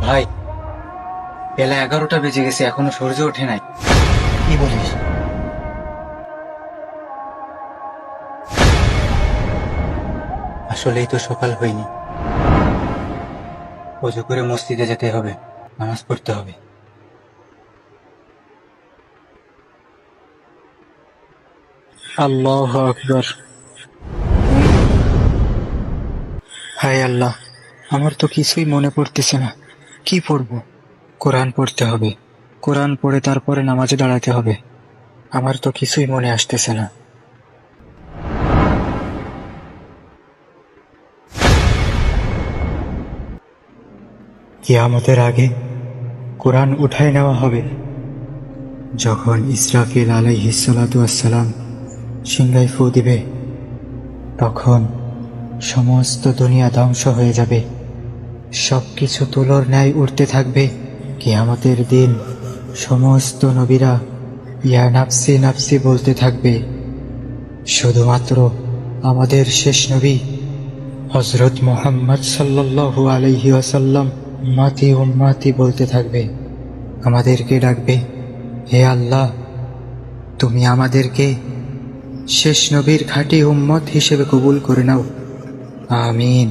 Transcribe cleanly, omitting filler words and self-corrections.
ভাই, বেলা 11টা বেজে গেছে, এখনো সূর্য ওঠে নাই। কি বলিস? আসলেই তো সকাল হয়নি। ওযু করে মসজিদে যেতে হবে, নামাজ পড়তে হবে। আল্লাহু আকবার। হায় আল্লাহ, আমার তো কিছুই মনে পড়তেছে না। কি পড়বো? কোরআন পড়তে হবে। কোরআন পড়ে তারপরে নামাজে দাঁড়াতে হবে। আমার তো কিছুই মনে আসতেছে না। কিয়ামতের আগে কোরআন উঠায় নেওয়া হবে। যখন ইসরাফিল আলাইহিসসালাতু ওয়াসসালাম সিংহায় ফু দিবে, তখন সমস্ত দুনিয়া ধ্বংস হয়ে যাবে। সবকিছু তুলোর ন্যায় উঠতে থাকবে। কিয়ামতের দিন সমস্ত নবীরা ইয়া নাফসি নাফসি বলতে থাকবে। শুধুমাত্র আমাদের শেষ নবী হযরত মুহাম্মদ সাল্লাল্লাহু আলাইহি ওয়াসাল্লাম উম্মতি উম্মতি বলতে থাকবে। আমাদেরকে ডাকবে, হে আল্লাহ, তুমি আমাদেরকে শেষ নবীর খাঁটি উম্মত হিসেবে কবুল করে নাও। আমিন।